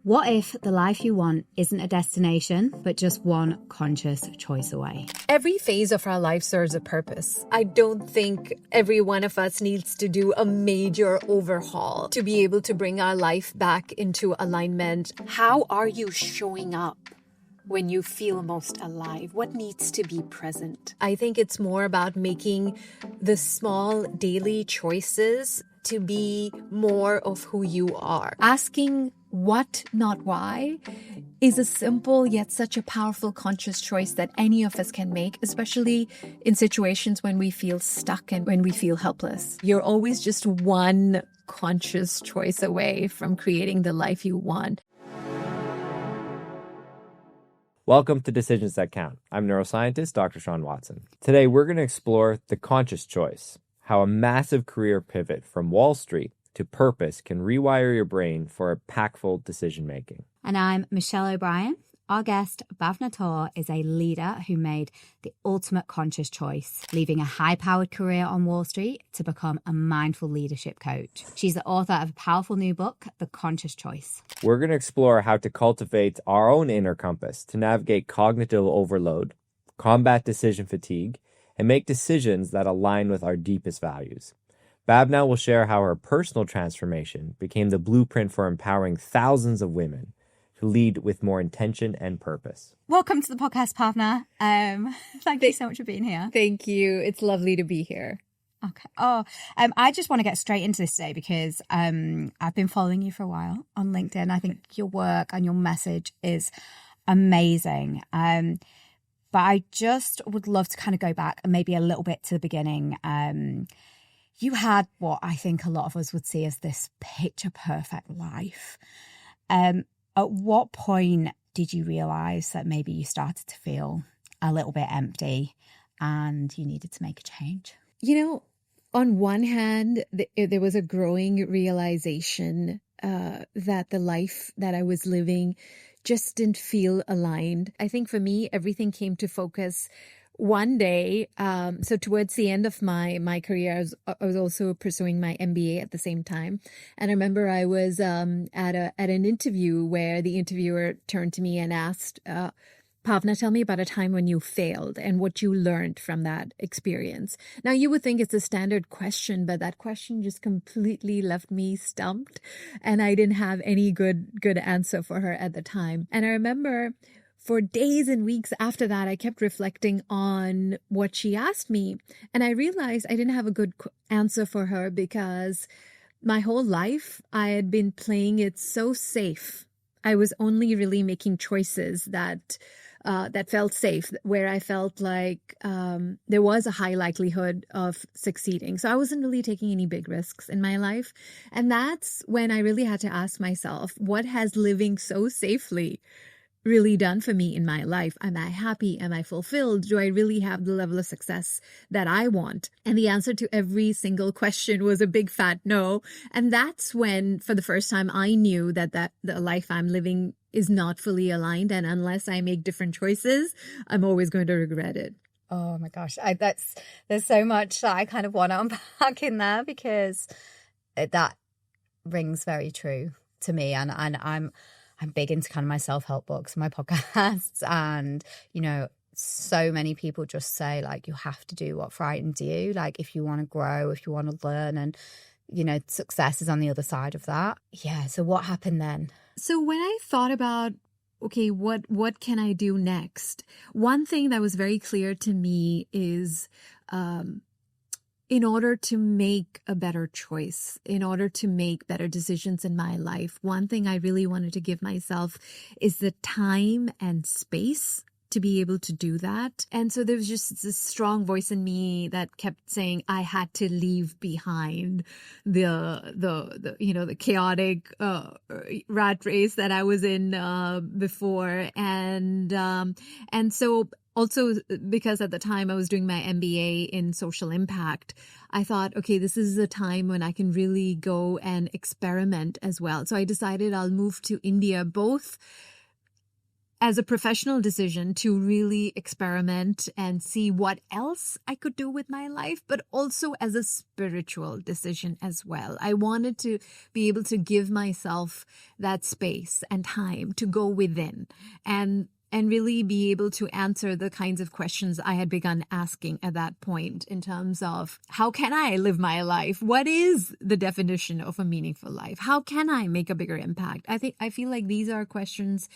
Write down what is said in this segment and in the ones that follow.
What if the life you want isn't a destination, but just one conscious choice away? Every phase of our life serves a purpose. I don't think every one of us needs to do a major overhaul to be able to bring our life back into alignment. How are you showing up when you feel most alive? What needs to be present? I think it's more about making the small daily choices to be more of who you are. Asking what, not why, is a simple yet such a powerful conscious choice that any of us can make, especially in situations when we feel stuck and when we feel helpless. You're always just one conscious choice away from creating the life you want. Welcome to Decisions That Count. I'm neuroscientist Dr. Shawn Watson. Today, we're going to explore the conscious choice, how a massive career pivot from Wall Street to purpose can rewire your brain for impactful decision-making. And I'm Michelle O'Brien. Our guest, Bhavna Toor, is a leader who made the ultimate conscious choice, leaving a high-powered career on Wall Street to become a mindful leadership coach. She's the author of a powerful new book, The Conscious Choice. We're going to explore how to cultivate our own inner compass to navigate cognitive overload, combat decision fatigue, and make decisions that align with our deepest values. Bhavna will share how her personal transformation became the blueprint for empowering thousands of women to lead with more intention and purpose. Welcome to the podcast, Bhavna. Thank you so much for being here. Thank you. It's lovely to be here. Okay. I just want to get straight into this today because I've been following you for a while on LinkedIn. I think your work and your message is amazing. But I just would love to kind of go back and maybe a little bit to the beginning. You had what I think a lot of us would see as this picture perfect life. At what point did you realize that maybe you started to feel a little bit empty and you needed to make a change? You know, on one hand, there was a growing realization that the life that I was living just didn't feel aligned. I think for me, everything came to focus one day. So towards the end of my career, I was also pursuing my MBA at the same time. And I remember I was at an interview where the interviewer turned to me and asked, Bhavna, tell me about a time when you failed and what you learned from that experience. Now, you would think it's a standard question, but that question just completely left me stumped. And I didn't have any good answer for her at the time. And I remember for days and weeks after that, I kept reflecting on what she asked me. And I realized I didn't have a good answer for her because my whole life I had been playing it so safe. I was only really making choices that felt safe, where I felt like there was a high likelihood of succeeding. So I wasn't really taking any big risks in my life. And that's when I really had to ask myself, what has living so safely really done for me in my life? Am I happy? Am I fulfilled? Do I really have the level of success that I want? And the answer to every single question was a big fat no. And that's when, for the first time, I knew that the life I'm living is not fully aligned. And unless I make different choices, I'm always going to regret it. Oh my gosh. There's so much that I kind of want to unpack in there because that rings very true to me. And I'm big into kind of my self-help books, my podcasts, and, you know, so many people just say, like, you have to do what frightens you. Like, if you want to grow, if you want to learn, and, you know, success is on the other side of that. Yeah. So what happened then? So when I thought about, okay, what can I do next? One thing that was very clear to me is, in order to make a better choice, in order to make better decisions in my life, one thing I really wanted to give myself is the time and space to be able to do that. And so there was just this strong voice in me that kept saying I had to leave behind the chaotic rat race that I was in before. And so also, because at the time I was doing my MBA in social impact, I thought, okay, this is a time when I can really go and experiment as well. So I decided I'll move to India, both as a professional decision to really experiment and see what else I could do with my life, but also as a spiritual decision as well. I wanted to be able to give myself that space and time to go within and really be able to answer the kinds of questions I had begun asking at that point in terms of how can I live my life? What is the definition of a meaningful life? How can I make a bigger impact? I feel like these are questions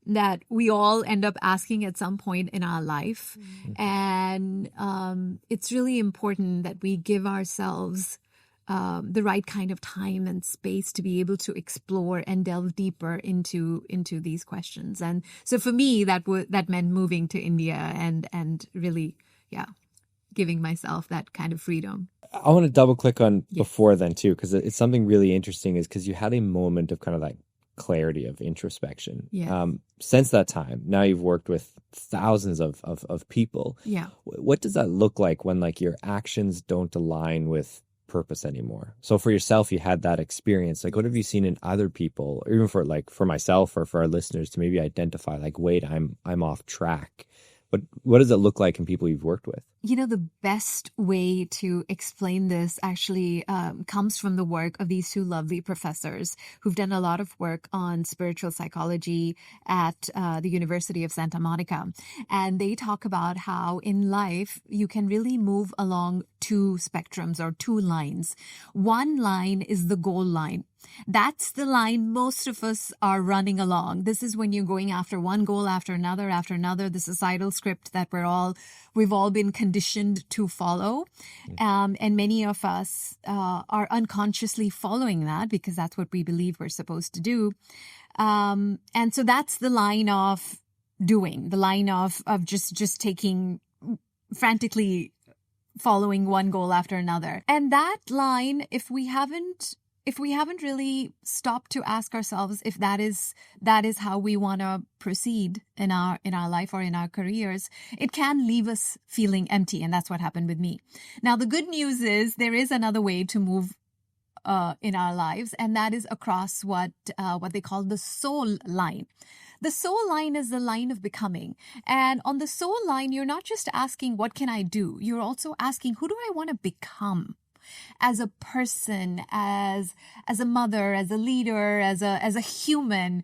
that we all end up asking at some point in our life. Mm-hmm. And it's really important that we give ourselves the right kind of time and space to be able to explore and delve deeper into these questions. And so for me, that meant moving to India and really, giving myself that kind of freedom. I want to double click on before then too, because it's something really interesting is because you had a moment of kind of like clarity of introspection. Yeah. Since that time, now you've worked with thousands of people. Yeah. What does that look like when like your actions don't align with purpose anymore? So for yourself, you had that experience. Like, what have you seen in other people, or even for myself or for our listeners to maybe identify like, wait, I'm off track. What does it look like in people you've worked with? You know, the best way to explain this actually comes from the work of these two lovely professors who've done a lot of work on spiritual psychology at the University of Santa Monica. And they talk about how in life you can really move along two spectrums or two lines. One line is the goal line. That's the line most of us are running along. This is when you're going after one goal after another, the societal script that we've all been conditioned to follow. And many of us are unconsciously following that because that's what we believe we're supposed to do. And so that's the line of doing, the line of just taking frantically following one goal after another. And that line, if we haven't really stopped to ask ourselves if that is how we want to proceed in our life or in our careers, it can leave us feeling empty. And that's what happened with me. Now, the good news is there is another way to move in our lives, and that is across what they call the soul line. The soul line is the line of becoming. And on the soul line, you're not just asking, what can I do? You're also asking, who do I want to become? As a person, as a mother, as a leader, as a human,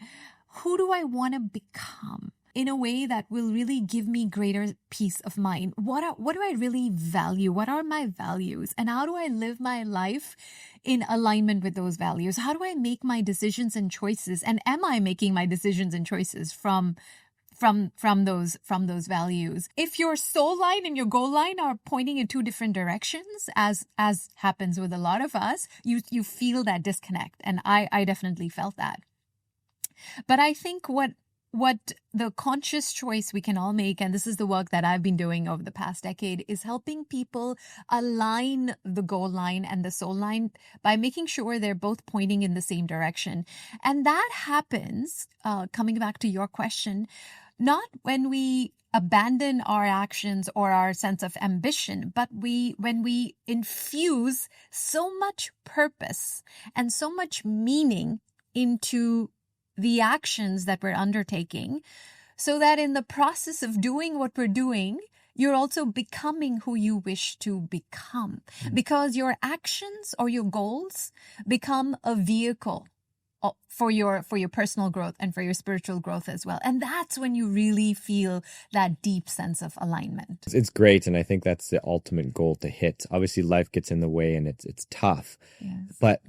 who do I want to become in a way that will really give me greater peace of mind? What do I really value? What are my values? And how do I live my life in alignment with those values? How do I make my decisions and choices? And am I making my decisions and choices from those values? If your soul line and your goal line are pointing in two different directions, as happens with a lot of us, you feel that disconnect. And I definitely felt that. But I think what the conscious choice we can all make, and this is the work that I've been doing over the past decade, is helping people align the goal line and the soul line by making sure they're both pointing in the same direction. And that happens, coming back to your question, not when we abandon our actions or our sense of ambition, but when we infuse so much purpose and so much meaning into the actions that we're undertaking, so that in the process of doing what we're doing, you're also becoming who you wish to become. Because your actions or your goals become a vehicle for your personal growth and for your spiritual growth as well. And that's when you really feel that deep sense of alignment. It's great. And I think that's the ultimate goal to hit. Obviously, life gets in the way and it's tough. Yes. But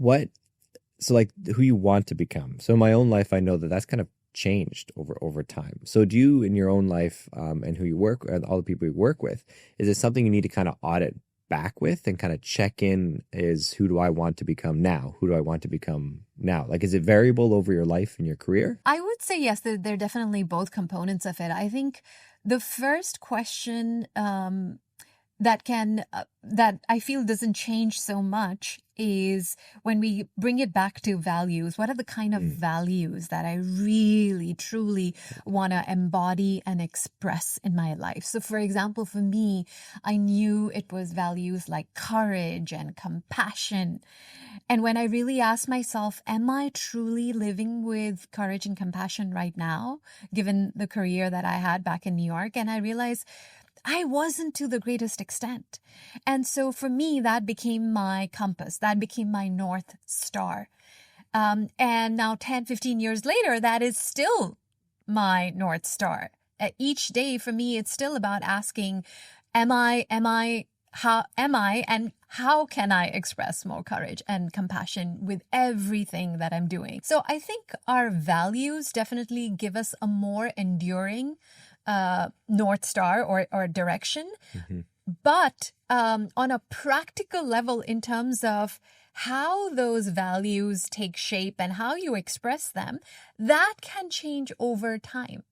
so like who you want to become. So in my own life, I know that's kind of changed over time. So do you in your own life and who you work with, all the people you work with, is it something you need to kind of audit back with and kind of check in is who do I want to become now? Who do I want to become now? Like, is it variable over your life and your career? I would say yes, they're definitely both components of it. I think the first question that I feel doesn't change so much is when we bring it back to values. What are the kind of values that I really, truly want to embody and express in my life? So for example, for me, I knew it was values like courage and compassion. And when I really asked myself, am I truly living with courage and compassion right now, given the career that I had back in New York? And I realized I wasn't to the greatest extent. And so for me, that became my compass. That became my North Star. And now 10, 15 years later, that is still my North Star. Each day for me, it's still about asking, how am I, and how can I express more courage and compassion with everything that I'm doing? So I think our values definitely give us a more enduring North Star or direction. But on a practical level, in terms of how those values take shape and how you express them, that can change over time.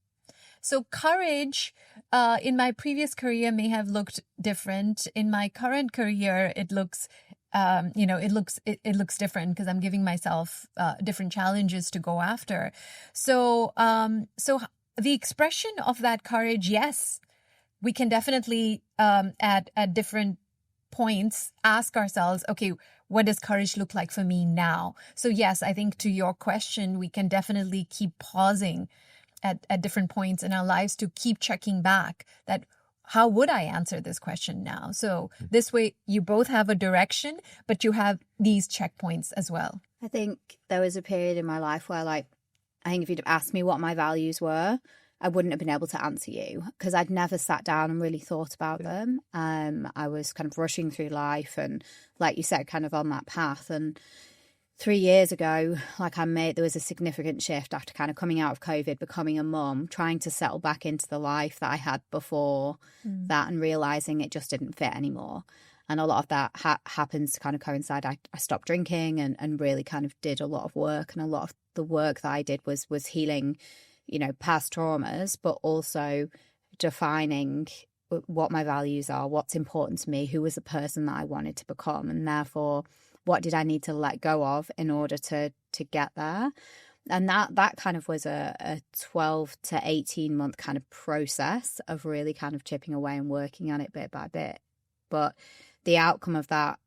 So courage in my previous career may have looked different. In my current career, it looks it looks different because I'm giving myself different challenges to go after. So the expression of that courage, yes, we can definitely at different points ask ourselves, okay, what does courage look like for me now? So yes, I think to your question, we can definitely keep pausing at different points in our lives to keep checking back that how would I answer this question now? So this way you both have a direction, but you have these checkpoints as well. I think there was a period in my life where, like, I think if you'd asked me what my values were, I wouldn't have been able to answer you because I'd never sat down and really thought about them. I was kind of rushing through life and, like you said, kind of on that path. And 3 years ago, there was a significant shift after kind of coming out of COVID, becoming a mum, trying to settle back into the life that I had before that and realizing it just didn't fit anymore. And a lot of that happens to kind of coincide. I stopped drinking and really kind of did a lot of work. And a lot of the work that I did was healing, past traumas, but also defining what my values are, what's important to me, who was the person that I wanted to become. And therefore, what did I need to let go of in order to get there? And that kind of was a 12 to 18 month kind of process of really kind of chipping away and working on it bit by bit. But the outcome of that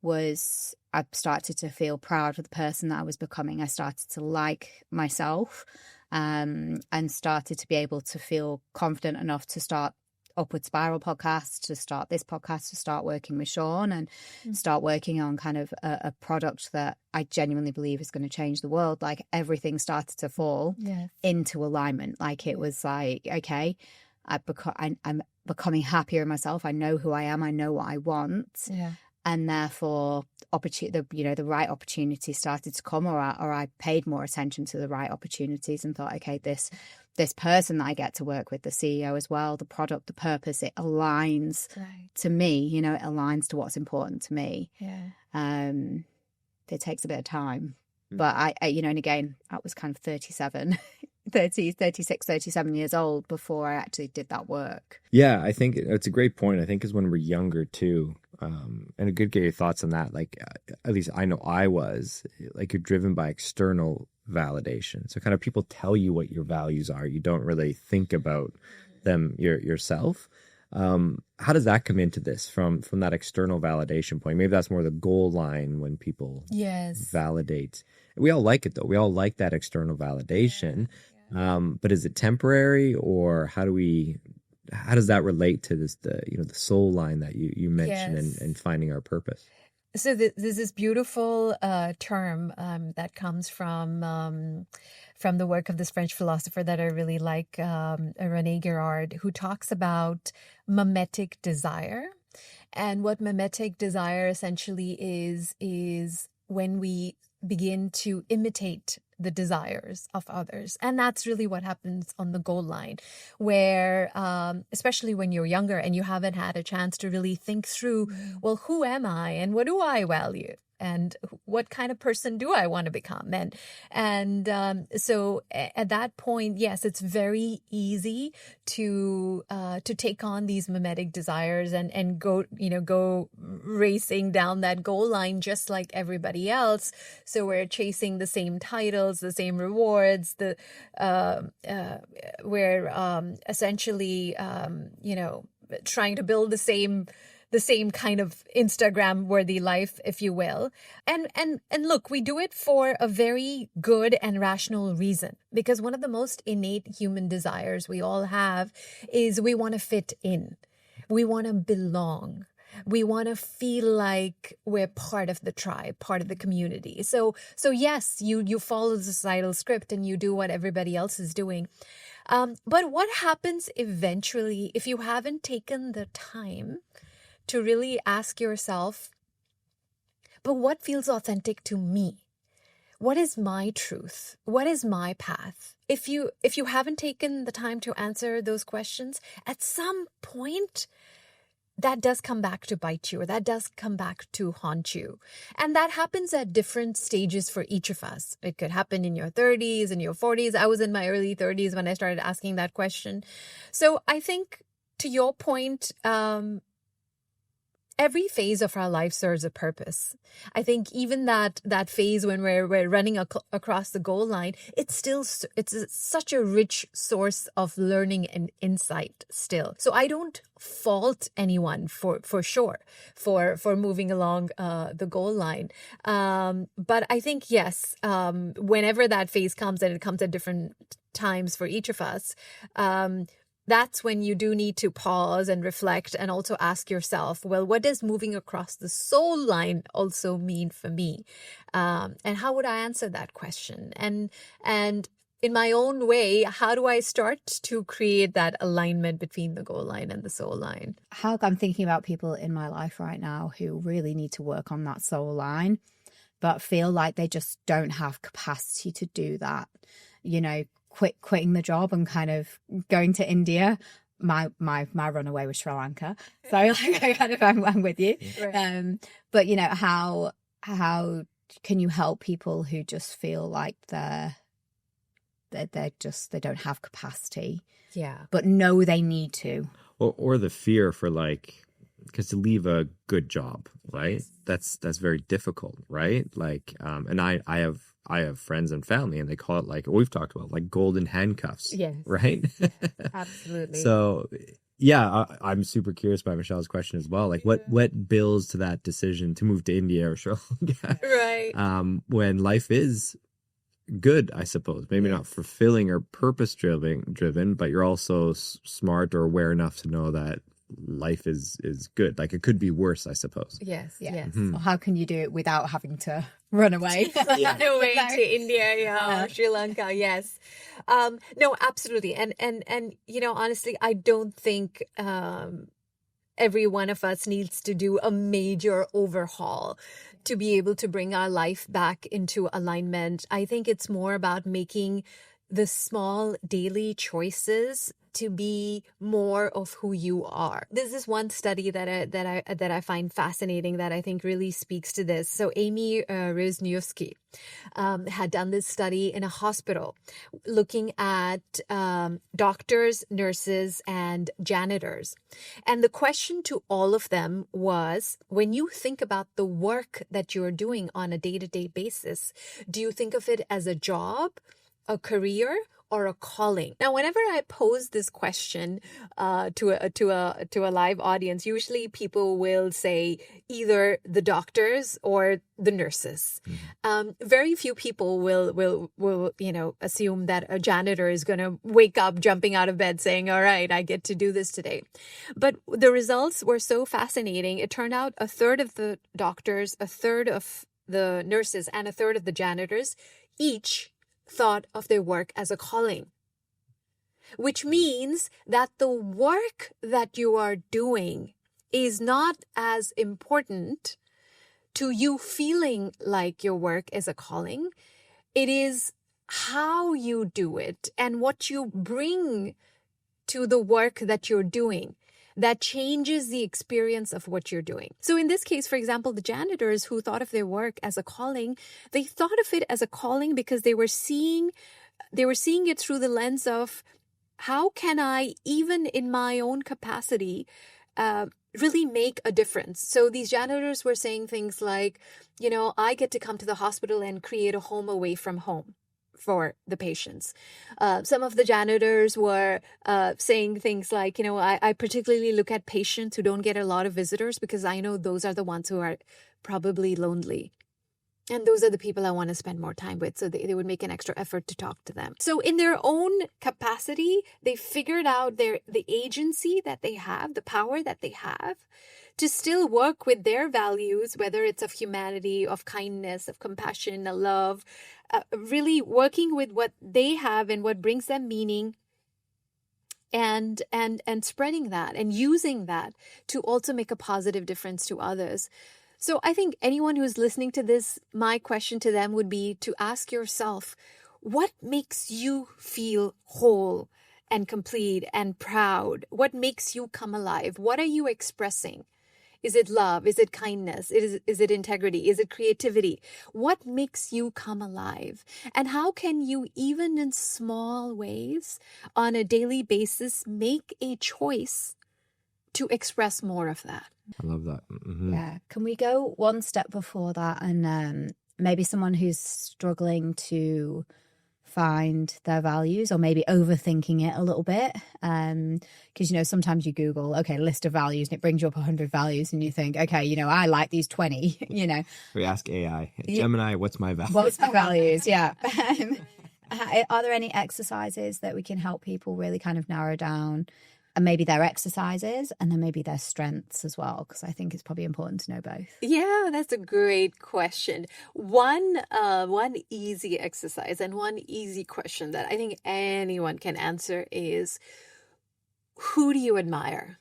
was I started to feel proud of the person that I was becoming. I started to like myself and started to be able to feel confident enough to start Upward Spiral podcast, to start this podcast, to start working with Shawn and start working on kind of a product that I genuinely believe is going to change the world. Like everything started to fall into alignment. Like it was like, okay, I'm becoming happier in myself. I know who I am. I know what I want. Yeah. And therefore, the right opportunity started to come, or I paid more attention to the right opportunities and thought, okay, this person that I get to work with, the CEO as well, the product, the purpose, it aligns to me. It aligns to what's important to me. Yeah. It takes a bit of time, but I and again, I was kind of 37 years old before I actually did that work. Yeah, I think it's a great point. I think is when we're younger too. And a good get your thoughts on that. Like, at least I know I was like, you're driven by external validation. So kind of people tell you what your values are. You don't really think about them yourself. How does that come into this from that external validation point? Maybe that's more the goal line when people validate. We all like it though. We all like that external validation. But is it temporary, or how does that relate to this, the soul line that you mentioned and finding our purpose? So there's this beautiful term that comes from the work of this French philosopher that I really like, René Girard, who talks about mimetic desire. And what mimetic desire essentially is when we begin to imitate the desires of others. And that's really what happens on the goal line, where especially when you're younger and you haven't had a chance to really think through, well, who am I and what do I value? and what kind of person do I want to become? So at that point, yes, it's very easy to take on these mimetic desires and go racing down that goal line just like everybody else. So we're chasing the same titles, the same rewards, we're essentially trying to build the same kind of Instagram worthy life, if you will. And look, we do it for a very good and rational reason, because one of the most innate human desires we all have is we want to fit in. We want to belong. We want to feel like we're part of the tribe, part of the community. So yes, you follow the societal script and you do what everybody else is doing. But what happens eventually if you haven't taken the time to really ask yourself, but what feels authentic to me? What is my truth? What is my path? If you haven't taken the time to answer those questions, at some point, that does come back to bite you, or that does come back to haunt you. And that happens at different stages for each of us. It could happen in your 30s, in your 40s. I was in my early 30s when I started asking that question. So I think, to your point, every phase of our life serves a purpose. I think even that phase when we're running across the goal line, it's such a rich source of learning and insight still. So I don't fault anyone for sure for moving along the goal line. But I think, yes, whenever that phase comes, and it comes at different times for each of us, that's when you do need to pause and reflect and also ask yourself, well, what does moving across the soul line also mean for me? And how would I answer that question? And in my own way, how do I start to create that alignment between the goal line and the soul line? How I'm thinking about people in my life right now who really need to work on that soul line, but feel like they just don't have capacity to do that. Quitting the job and kind of going to India. My runaway was Sri Lanka, so I'm with you. Right. But how can you help people who just feel like they don't have capacity? Yeah, but know they need to, or the fear for, like, because to leave a good job, right? That's very difficult, right? Like, and I have friends and family, and they call it, like we've talked about, like golden handcuffs. Yes. Right? Absolutely. So yeah, I'm super curious about Michelle's question as well. Like, what builds to that decision to move to India or Sri Lanka? Right. When life is good, I suppose. Maybe not fulfilling or purpose driven, but you're also smart or aware enough to know that life is good. Like, it could be worse, I suppose. Yes. Well, how can you do it without having to run away? Run away to India, Sri Lanka. Yes. No, absolutely. And honestly, I don't think every one of us needs to do a major overhaul to be able to bring our life back into alignment. I think it's more about making the small daily choices to be more of who you are. This is one study that I find fascinating, that I think really speaks to this. So Amy Wisniewski had done this study in a hospital looking at doctors, nurses, and janitors. And the question to all of them was, when you think about the work that you're doing on a day-to-day basis, do you think of it as a job, a career, or a calling? Now, whenever I pose this question to a live audience, usually people will say either the doctors or the nurses. Very few people will assume that a janitor is going to wake up jumping out of bed saying, all right, I get to do this today. But the results were so fascinating. It turned out a third of the doctors, a third of the nurses, and a third of the janitors each thought of their work as a calling, which means that the work that you are doing is not as important to you feeling like your work is a calling. It is how you do it and what you bring to the work that you're doing that changes the experience of what you're doing. So in this case, for example, the janitors who thought of their work as a calling, they thought of it as a calling because they were seeing it through the lens of, how can I, even in my own capacity, really make a difference? So these janitors were saying things like, I get to come to the hospital and create a home away from home for the patients. Some of the janitors were saying things like, I particularly look at patients who don't get a lot of visitors because I know those are the ones who are probably lonely. And those are the people I want to spend more time with. So they would make an extra effort to talk to them. So in their own capacity, they figured out the agency that they have, the power that they have to still work with their values, whether it's of humanity, of kindness, of compassion, of love, really working with what they have and what brings them meaning, and spreading that and using that to also make a positive difference to others. So I think anyone who's listening to this, my question to them would be to ask yourself, what makes you feel whole and complete and proud? What makes you come alive? What are you expressing? Is it love? Is it kindness? Is it integrity? Is it creativity? What makes you come alive? And how can you, even in small ways, on a daily basis, make a choice to express more of that? I love that. Mm-hmm. Yeah. Can we go one step before that, and maybe someone who's struggling to find their values, or maybe overthinking it a little bit, because sometimes you Google, okay, list of values, and it brings you up 100 values, and you think, okay, I like these 20. We ask AI, Gemini, what's my value? What's my values? Yeah. Are there any exercises that we can help people really kind of narrow down? And maybe their exercises, and then maybe their strengths as well, because I think it's probably important to know both. Yeah, that's a great question. One easy exercise and one easy question that I think anyone can answer is, who do you admire?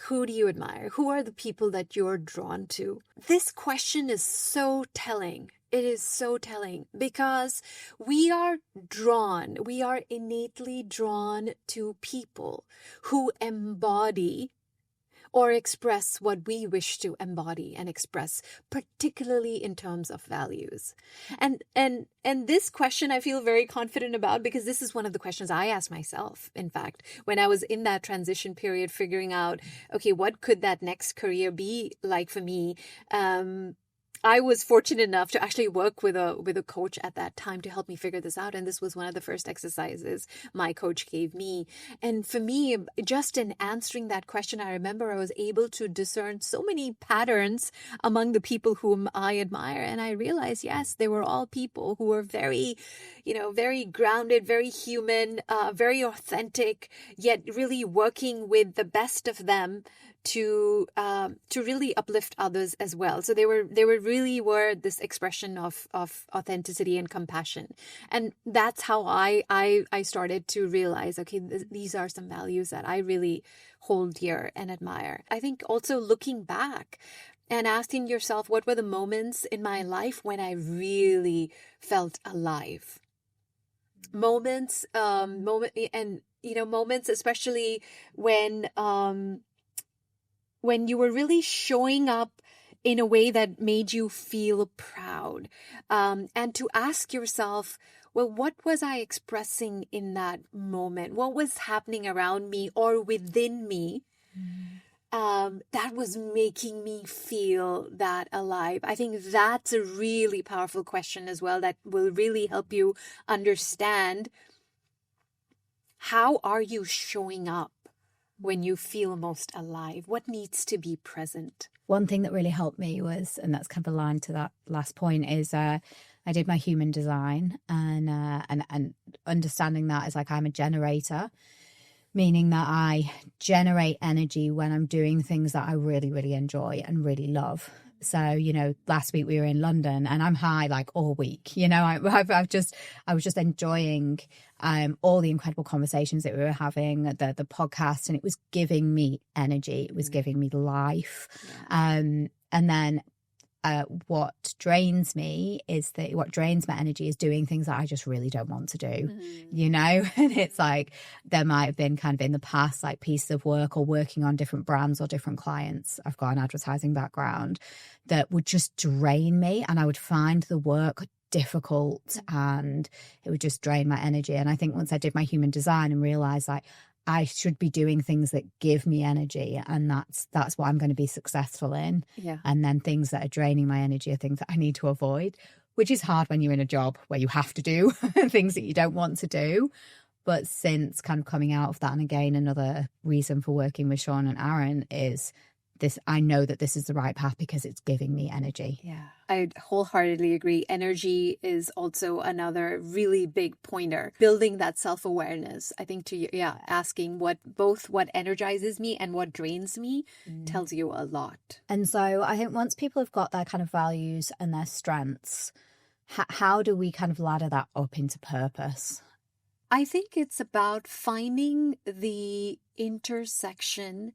Who do you admire? Who are the people that you're drawn to? This question is so telling. It is so telling because we are innately drawn to people who embody or express what we wish to embody and express, particularly in terms of values. And this question I feel very confident about because this is one of the questions I asked myself, in fact, when I was in that transition period, figuring out, okay, what could that next career be like for me? I was fortunate enough to actually work with a coach at that time to help me figure this out. And this was one of the first exercises my coach gave me. And for me, just in answering that question, I remember I was able to discern so many patterns among the people whom I admire. And I realized, yes, they were all people who were very, very grounded, very human, very authentic, yet really working with the best of them to really uplift others as well. So they really were this expression of authenticity and compassion. And that's how I started to realize, okay, these are some values that I really hold dear and admire. I think also looking back and asking yourself, what were the moments in my life when I really felt alive? Moments, especially when you were really showing up in a way that made you feel proud, and to ask yourself, well, what was I expressing in that moment? What was happening around me or within me that was making me feel that alive? I think that's a really powerful question as well that will really help you understand, how are you showing up when you feel most alive? What needs to be present? One thing that really helped me was, and that's kind of aligned to that last point, is I did my human design, and understanding that as like I'm a generator, meaning that I generate energy when I'm doing things that I really, really enjoy and really love. So, last week we were in London and I'm high like all week. I was just enjoying all the incredible conversations that we were having, the podcast, and it was giving me energy. It was giving me life. Yeah. And then what drains me is that what drains my energy is doing things that I just really don't want to do, you know? And it's like, there might have been kind of in the past, like pieces of work or working on different brands or different clients. I've got an advertising background that would just drain me, and I would find the work difficult and it would just drain my energy. And I think once I did my human design and realized like, I should be doing things that give me energy, and that's what I'm going to be successful in. Yeah. And then things that are draining my energy are things that I need to avoid, which is hard when you're in a job where you have to do things that you don't want to do. But since kind of coming out of that, and again, another reason for working with Shawn and Aaron is this, I know that this is the right path because it's giving me energy. Yeah, I wholeheartedly agree. Energy is also another really big pointer. Building that self-awareness, I think asking what energizes me and what drains me tells you a lot. And so I think once people have got their kind of values and their strengths, how do we kind of ladder that up into purpose? I think it's about finding the intersection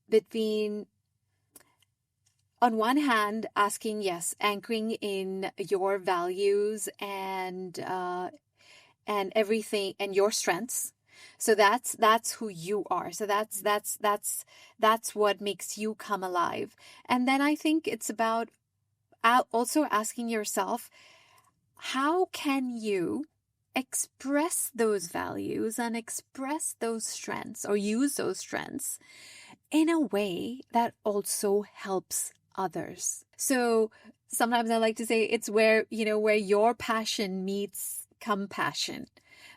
between, on one hand, anchoring in your values and everything and your strengths. So that's who you are. So that's what makes you come alive. And then I think it's about also asking yourself, how can you express those values and express those strengths or use those strengths in a way that also helps others. So sometimes I like to say it's where your passion meets compassion,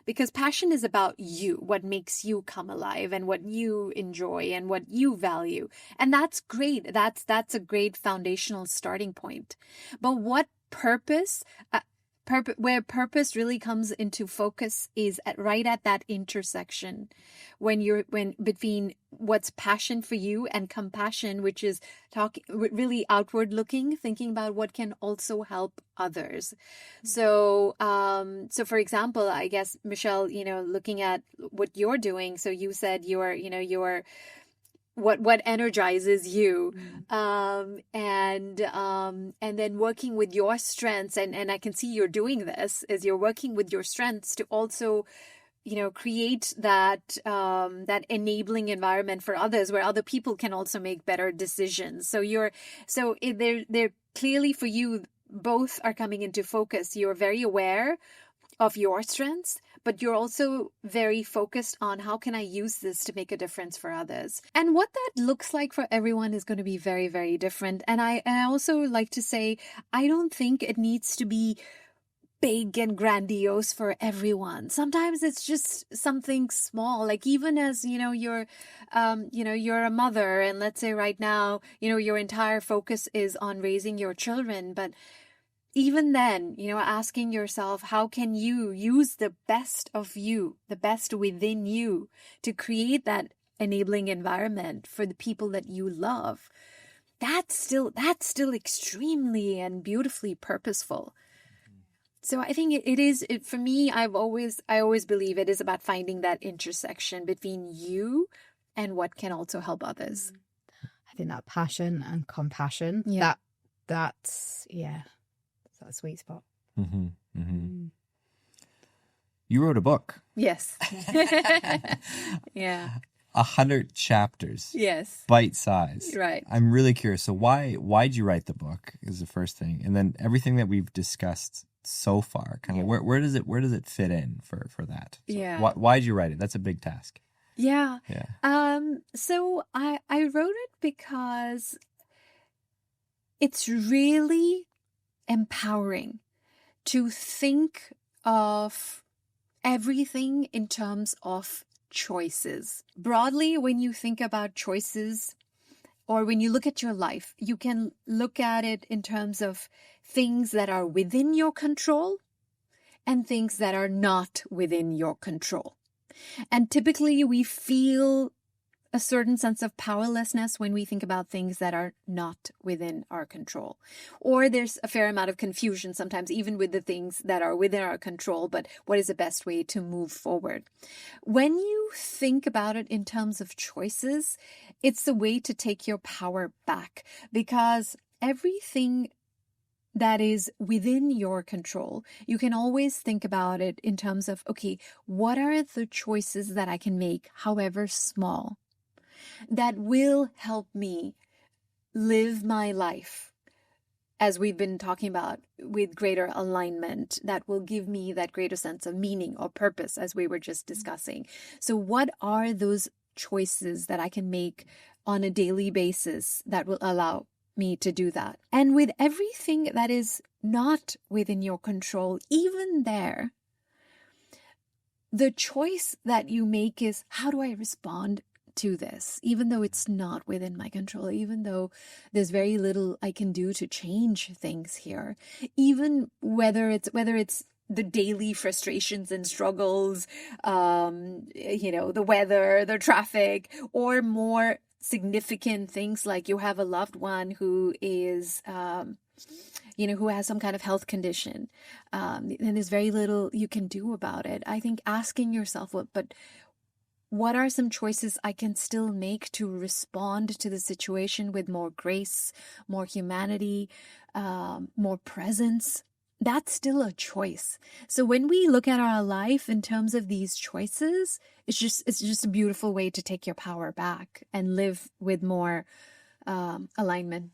because passion is about you, what makes you come alive and what you enjoy and what you value. And that's great. That's a great foundational starting point. But what purpose, where purpose really comes into focus is right at that intersection when between what's passion for you and compassion, which is really outward looking, thinking about what can also help others. So for example, I guess, Michelle, looking at what you're doing. So you said you're what energizes you, and then working with your strengths, and I can see you're doing this, is you're working with your strengths to also create that enabling environment for others where other people can also make better decisions. So they're clearly, for you, both are coming into focus. You're very aware of your strengths, but you're also very focused on how can I use this to make a difference for others. And what that looks like for everyone is going to be very, very different. And I also like to say, I don't think it needs to be big and grandiose for everyone. Sometimes it's just something small, like even as, you're a mother, and let's say right now, your entire focus is on raising your children, but even then, asking yourself, how can you use the best of you, the best within you, to create that enabling environment for the people that you love? That's still extremely and beautifully purposeful. So I think for me, I always believe it is about finding that intersection between you and what can also help others. I think that passion and compassion, that's a sweet spot. Mm-hmm. Mm-hmm. You wrote a book. Yes. Yeah. 100 chapters. Yes. Bite size. Right. I'm really curious. So why'd you write the book is the first thing. And then everything that we've discussed so far, kind of where does it fit in for that? So why'd you write it? That's a big task. Yeah. Yeah. So I wrote it because it's really empowering to think of everything in terms of choices. Broadly, when you think about choices, or when you look at your life, you can look at it in terms of things that are within your control and things that are not within your control. And typically we feel a certain sense of powerlessness when we think about things that are not within our control. Or there's a fair amount of confusion sometimes, even with the things that are within our control, but what is the best way to move forward? When you think about it in terms of choices, it's a way to take your power back, because everything that is within your control, you can always think about it in terms of, okay, what are the choices that I can make, however small, that will help me live my life, as we've been talking about, with greater alignment, that will give me that greater sense of meaning or purpose, as we were just discussing. So what are those choices that I can make on a daily basis that will allow me to do that? And with everything that is not within your control, even there, the choice that you make is, how do I respond to this, even though it's not within my control, even though there's very little I can do to change things here, even whether it's the daily frustrations and struggles, the weather, the traffic, or more significant things like you have a loved one who is who has some kind of health condition, and there's very little you can do about it. I think asking yourself, what are some choices I can still make to respond to the situation with more grace, more humanity, more presence? That's still a choice. So when we look at our life in terms of these choices, it's just a beautiful way to take your power back and live with more alignment.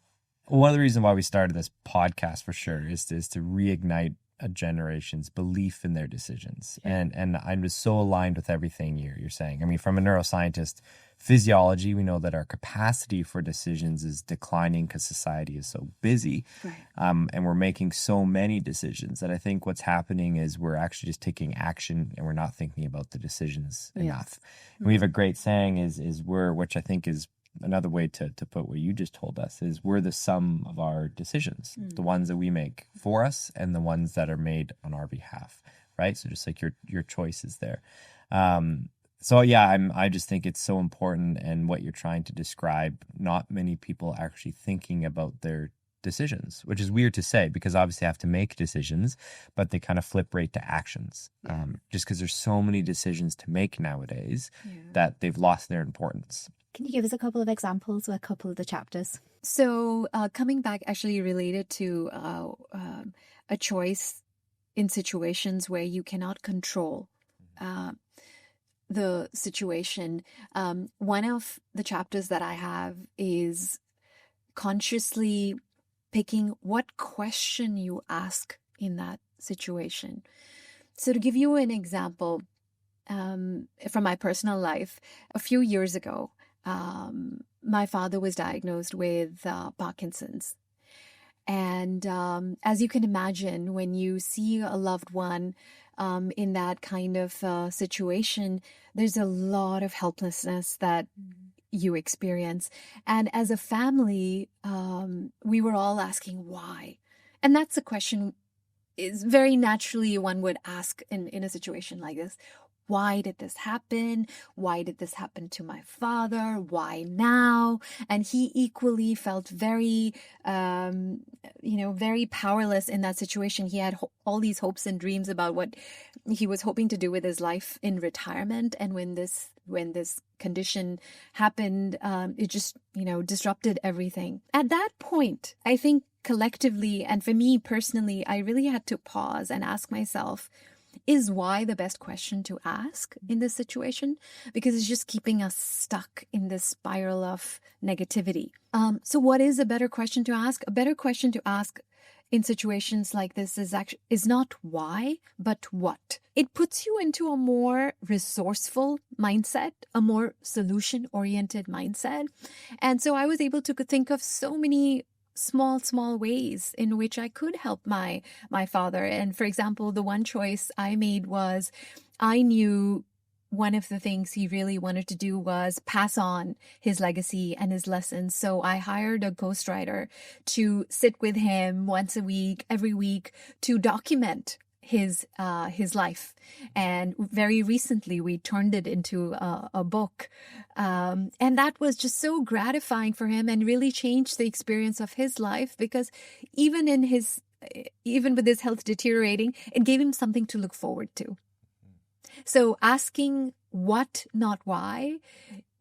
One of the reasons why we started this podcast for sure is to reignite a generation's belief in their decisions. Yeah. And I'm just so aligned with everything you're saying. I mean, from a neuroscientist, physiology, we know that our capacity for decisions is declining because society is so busy. Right. And we're making so many decisions that I think what's happening is we're actually just taking action and we're not thinking about the decisions enough. And we have a great saying which I think is another way to put what you just told us, is we're the sum of our decisions, the ones that we make for us and the ones that are made on our behalf, right? So just like your choices there. I just think it's so important, and what you're trying to describe, not many people actually thinking about their decisions, which is weird to say because obviously I have to make decisions, but they kind of flip right to actions, just because there's so many decisions to make nowadays that they've lost their importance. Can you give us a couple of examples or a couple of the chapters? So coming back, actually related to a choice in situations where you cannot control the situation. One of the chapters that I have is consciously picking what question you ask in that situation. So to give you an example from my personal life, a few years ago, my father was diagnosed with Parkinson's. And as you can imagine, when you see a loved one in that kind of situation, there's a lot of helplessness that you experience. And as a family, we were all asking why. And that's a question is very naturally one would ask in a situation like this. Why did this happen? Why did this happen to my father? Why now? And he equally felt very, very powerless in that situation. He had all these hopes and dreams about what he was hoping to do with his life in retirement. And when this condition happened, it just, disrupted everything. At that point, I think collectively, and for me personally, I really had to pause and ask myself, is why the best question to ask in this situation? Because it's just keeping us stuck in this spiral of negativity. So what is a better question to ask? A better question to ask in situations like this is not why, but what. It puts you into a more resourceful mindset, a more solution-oriented mindset. And so I was able to think of so many small ways in which I could help my father. And for example, the one choice I made was, I knew one of the things he really wanted to do was pass on his legacy and his lessons. So I hired a ghostwriter to sit with him once a week, every week, to document his life. And very recently we turned it into a book, and that was just so gratifying for him and really changed the experience of his life, because even with his health deteriorating, it gave him something to look forward to. So asking what, not why,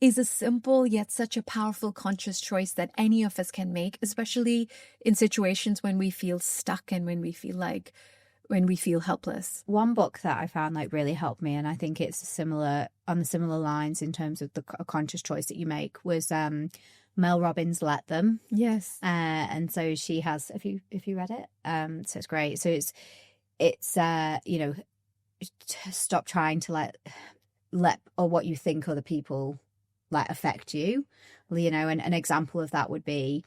is a simple yet such a powerful conscious choice that any of us can make, especially in situations when we feel stuck and when we feel helpless. One book that I found like really helped me, and I think it's similar on the similar lines in terms of the conscious choice that you make, was Mel Robbins' Let Them. Yes. And so she has, if you read it, so it's great. So it's you know, stop trying to let or what you think other people like affect you, you know. And an example of that would be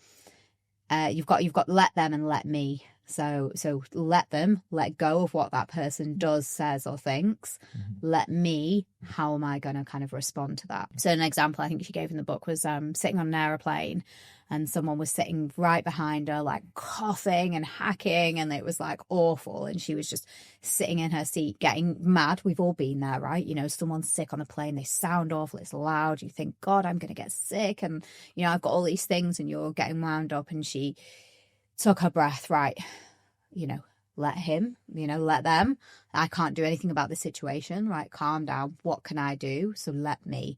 you've got let them and let me. So let them, let go of what that person does, says, or thinks. Let me, how am I going to kind of respond to that? So an example I think she gave in the book was sitting on an aeroplane, and someone was sitting right behind her, like coughing and hacking, and it was like awful. And she was just sitting in her seat getting mad. We've all been there, right? You know, someone's sick on a plane, they sound awful, it's loud. You think, God, I'm going to get sick. And, you know, I've got all these things, and you're getting wound up. And she took her breath, right, you know, let him, you know, let them. I can't do anything about the situation, right? Calm down. What can I do? So let me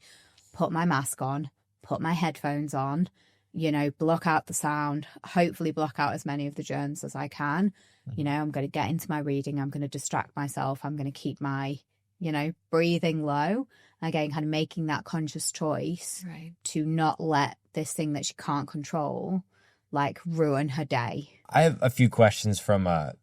put my mask on, put my headphones on, you know, block out the sound, hopefully block out as many of the germs as I can. You know, I'm going to get into my reading. I'm going to distract myself. I'm going to keep my, you know, breathing low. Again, kind of making that conscious choice to not let this thing that she can't control like ruin her day. I have a few questions from a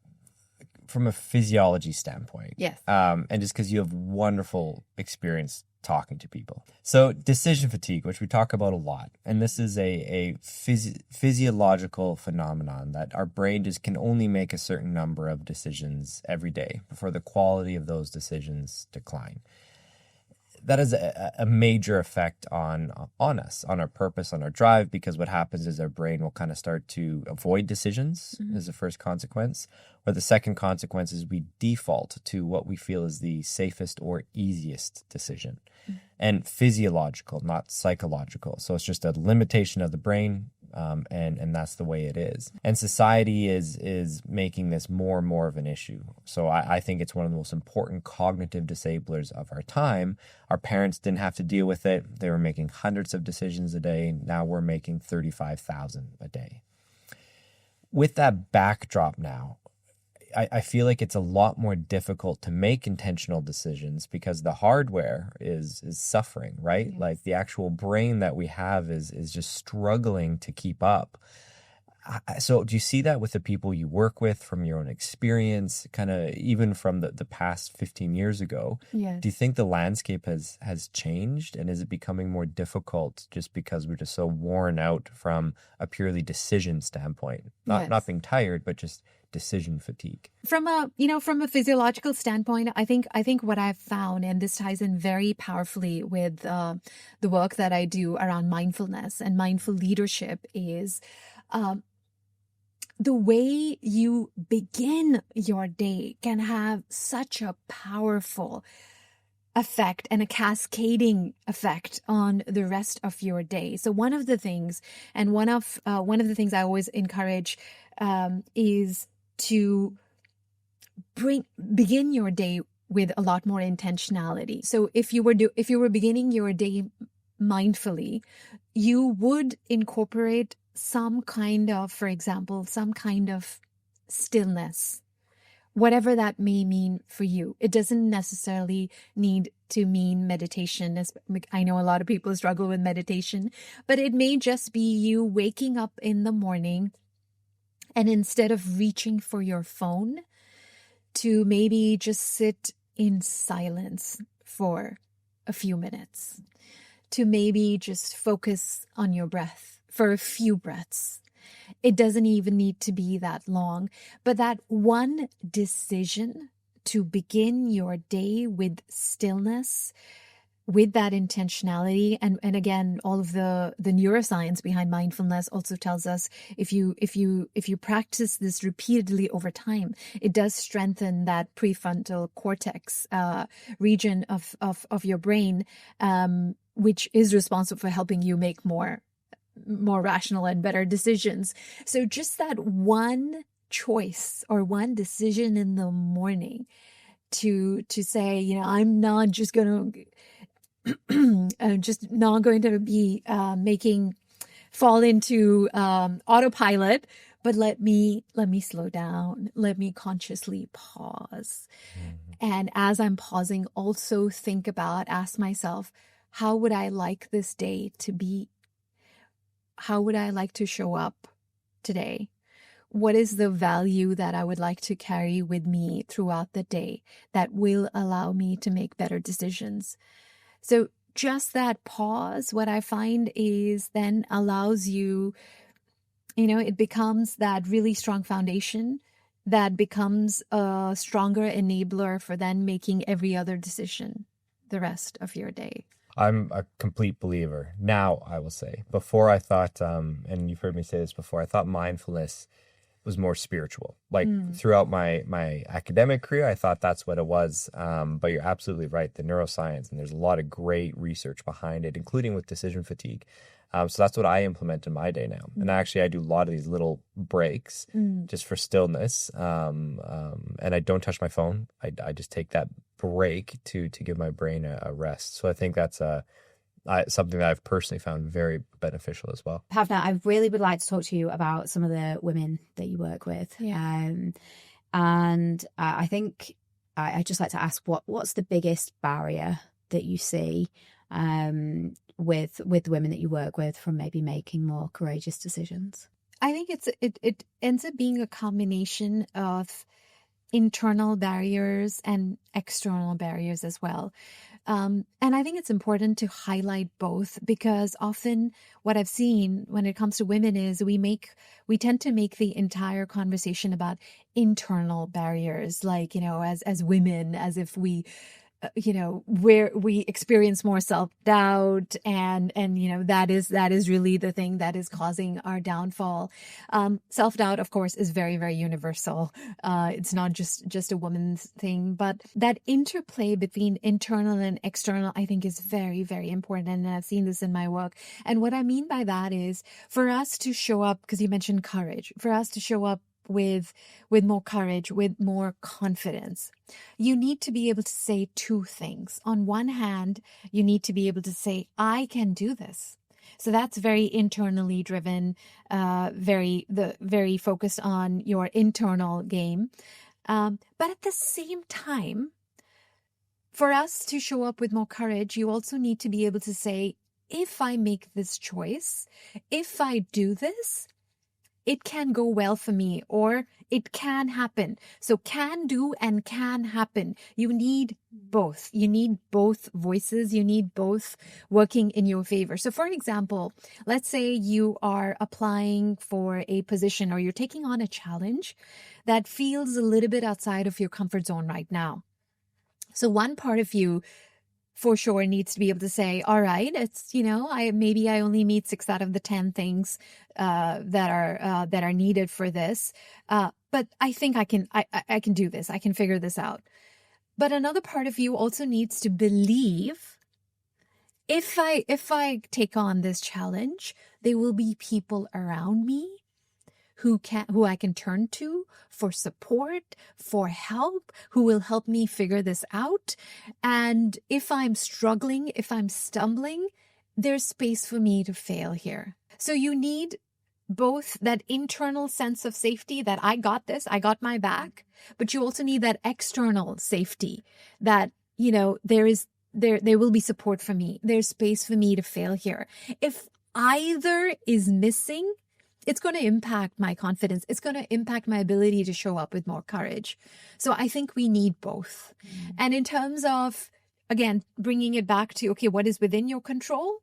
physiology standpoint. Yes. And just because you have wonderful experience talking to people. So decision fatigue, which we talk about a lot, and this is a physiological phenomenon that our brain just can only make a certain number of decisions every day before the quality of those decisions decline. That has a major effect on us, on our purpose, on our drive, because what happens is our brain will kind of start to avoid decisions as the first consequence, or the second consequence is we default to what we feel is the safest or easiest decision. And physiological, not psychological. So it's just a limitation of the brain, and that's the way it is. And society is making this more and more of an issue. So I think it's one of the most important cognitive disablers of our time. Our parents didn't have to deal with it. They were making hundreds of decisions a day. Now we're making 35,000 a day. With that backdrop now, I feel like it's a lot more difficult to make intentional decisions because the hardware is suffering, right? Yes. Like the actual brain that we have is just struggling to keep up. So do you see that with the people you work with from your own experience, kind of even from the past 15 years ago? Yes. Do you think the landscape has changed, and is it becoming more difficult just because we're just so worn out from a purely decision standpoint? Not being tired, but just decision fatigue. From a physiological standpoint, I think what I've found, and this ties in very powerfully with the work that I do around mindfulness and mindful leadership, is the way you begin your day can have such a powerful effect and a cascading effect on the rest of your day. So one of the things I always encourage is to begin your day with a lot more intentionality. So if you were beginning your day mindfully, you would incorporate some kind of, for example, some kind of stillness, whatever that may mean for you. It doesn't necessarily need to mean meditation. As I know a lot of people struggle with meditation, but it may just be you waking up in the morning, and instead of reaching for your phone, to maybe just sit in silence for a few minutes, to maybe just focus on your breath for a few breaths. It doesn't even need to be that long, but that one decision to begin your day with stillness, with that intentionality, and again, all of the neuroscience behind mindfulness also tells us if you practice this repeatedly over time, it does strengthen that prefrontal cortex region of your brain, which is responsible for helping you make more rational and better decisions. So just that one choice or one decision in the morning to say, I'm not just going to I'm just not going to be fall into autopilot, but let me slow down. Let me consciously pause. And as I'm pausing, also ask myself, how would I like this day to be? How would I like to show up today? What is the value that I would like to carry with me throughout the day that will allow me to make better decisions? So just that pause, what I find is then allows you, it becomes that really strong foundation that becomes a stronger enabler for then making every other decision the rest of your day. I'm a complete believer. Now, I will say, before I thought, and you've heard me say this before, I thought mindfulness was more spiritual. Like throughout my academic career, I thought that's what it was. But you're absolutely right. The neuroscience, and there's a lot of great research behind it, including with decision fatigue. So that's what I implement in my day now. And actually, I do a lot of these little breaks just for stillness. And I don't touch my phone. I just take that break to give my brain a rest. So I think that's something that I've personally found very beneficial as well. Bhavna, I really would like to talk to you about some of the women that you work with. Yeah. And I think I'd just like to ask what's the biggest barrier that you see with the women that you work with from maybe making more courageous decisions? I think it ends up being a combination of internal barriers and external barriers as well. And I think it's important to highlight both, because often what I've seen when it comes to women is we tend to make the entire conversation about internal barriers, like, as women, as if we where we experience more self-doubt and that is really the thing that is causing our downfall. Self-doubt, of course, is very, very universal. It's not just a woman's thing, but that interplay between internal and external, I think, is very, very important. And I've seen this in my work. And what I mean by that is for us to show up, because you mentioned courage, for us to show up with more courage, with more confidence, you need to be able to say two things. On one hand, you need to be able to say, I can do this. So that's very internally driven, very focused on your internal game. But at the same time, for us to show up with more courage, you also need to be able to say, if I make this choice, if I do this, it can go well for me, or it can happen. So can do and can happen. You need both. You need both voices. You need both working in your favor. So for example, let's say you are applying for a position or you're taking on a challenge that feels a little bit outside of your comfort zone right now. So one part of you for sure needs to be able to say, all right, it's, I only meet 6 out of the 10 things that are needed for this. But I think I can do this. I can figure this out. But another part of you also needs to believe, if I take on this challenge, there will be people around me who I can turn to for support, for help, who will help me figure this out. And if I'm struggling, if I'm stumbling, there's space for me to fail here. So you need both that internal sense of safety that I got this, I got my back, but you also need that external safety that, there will be support for me. There's space for me to fail here. If either is missing, it's going to impact my confidence. It's going to impact my ability to show up with more courage. So I think we need both. And in terms of, again, bringing it back to, okay, what is within your control?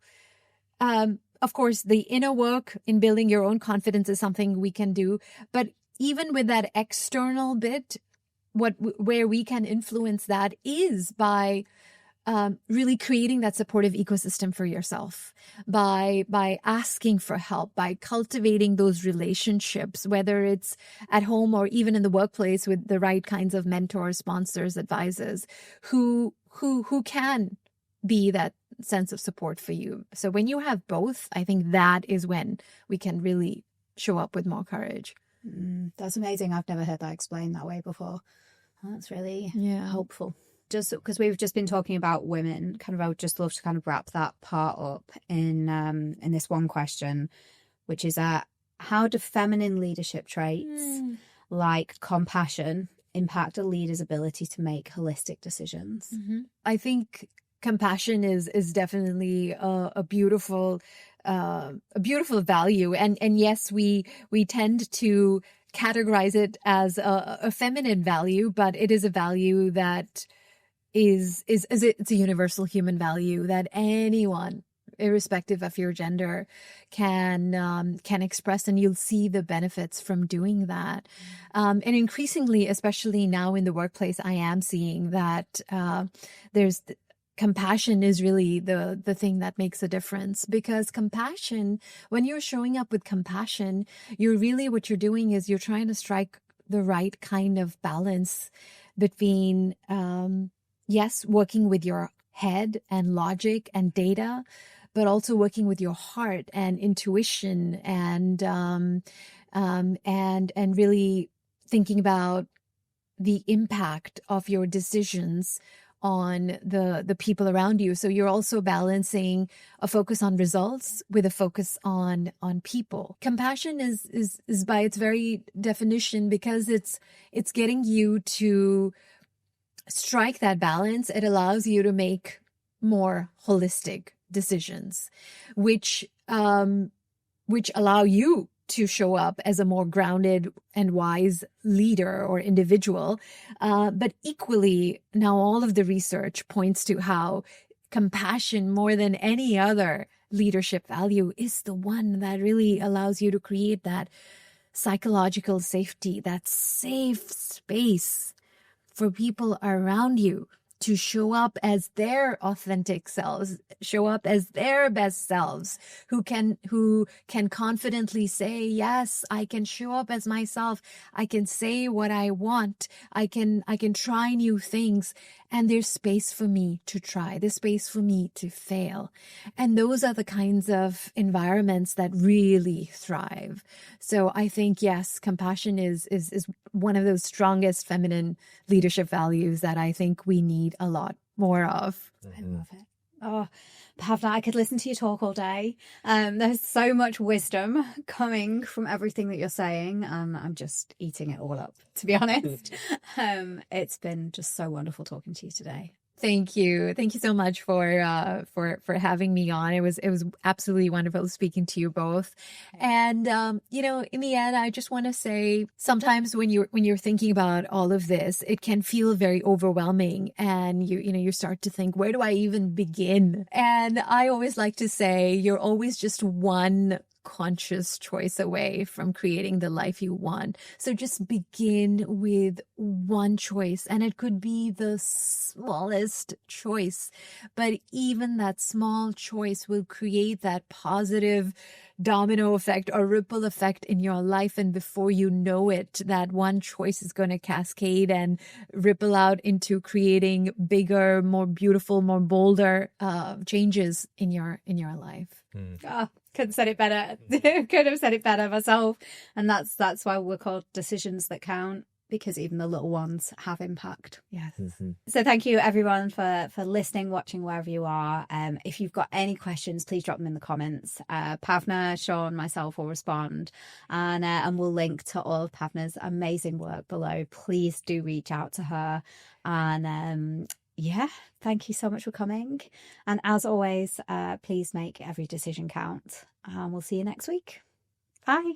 Of course, the inner work in building your own confidence is something we can do. But even with that external bit, where we can influence that is by really creating that supportive ecosystem for yourself, by asking for help, by cultivating those relationships, whether it's at home or even in the workplace with the right kinds of mentors, sponsors, advisors, who can be that sense of support for you. So when you have both, I think that is when we can really show up with more courage. That's amazing. I've never heard that explained that way before. That's really helpful. just because we've just been talking about women, kind of, I would just love to kind of wrap that part up in this one question, which is how do feminine leadership traits like compassion impact a leader's ability to make holistic decisions? I think compassion is definitely a beautiful value, and yes, we tend to categorize it as a feminine value, but it is a value that it's a universal human value that anyone, irrespective of your gender, can express, and you'll see the benefits from doing that. And increasingly, especially now in the workplace, I am seeing that there's compassion is really the thing that makes a difference, because compassion, when you're showing up with compassion, what you're doing is you're trying to strike the right kind of balance between, yes, working with your head and logic and data, but also working with your heart and intuition and really thinking about the impact of your decisions on the people around you. So you're also balancing a focus on results with a focus on people. Compassion is by its very definition, because it's getting you to strike that balance. It allows you to make more holistic decisions, which allow you to show up as a more grounded and wise leader or individual. But equally, now all of the research points to how compassion, more than any other leadership value, is the one that really allows you to create that psychological safety, that safe space for people around you to show up as their authentic selves, show up as their best selves, who can confidently say, yes, I can show up as myself. I can say what I want. I can try new things. And there's space for me to try. There's space for me to fail. And those are the kinds of environments that really thrive. So I think, yes, compassion is one of those strongest feminine leadership values that I think we need a lot more of. I love it. Oh, Bhavna, I could listen to you talk all day. There's so much wisdom coming from everything that you're saying, and I'm just eating it all up, to be honest. It's been just so wonderful talking to you today. Thank you. Thank you so much for having me on. It was absolutely wonderful speaking to you both. And in the end, I just want to say, sometimes when you're thinking about all of this, it can feel very overwhelming, and you start to think, where do I even begin? And I always like to say, you're always just one conscious choice away from creating the life you want. So just begin with one choice, and it could be the smallest choice, but even that small choice will create that positive domino effect or ripple effect in your life. And before you know it, that one choice is going to cascade and ripple out into creating bigger, more beautiful, more bolder changes in your life. Oh, couldn't have said it better. Could have said it better myself. And that's why we're called Decisions That Count, because even the little ones have impact. Yes. So thank you everyone for listening, watching, wherever you are. If you've got any questions, please drop them in the comments. Bhavna, Shawn, myself will respond, and we'll link to all of Bhavna's amazing work below. Please do reach out to her. And thank you so much for coming. And as always, please make every decision count. We'll see you next week. Bye.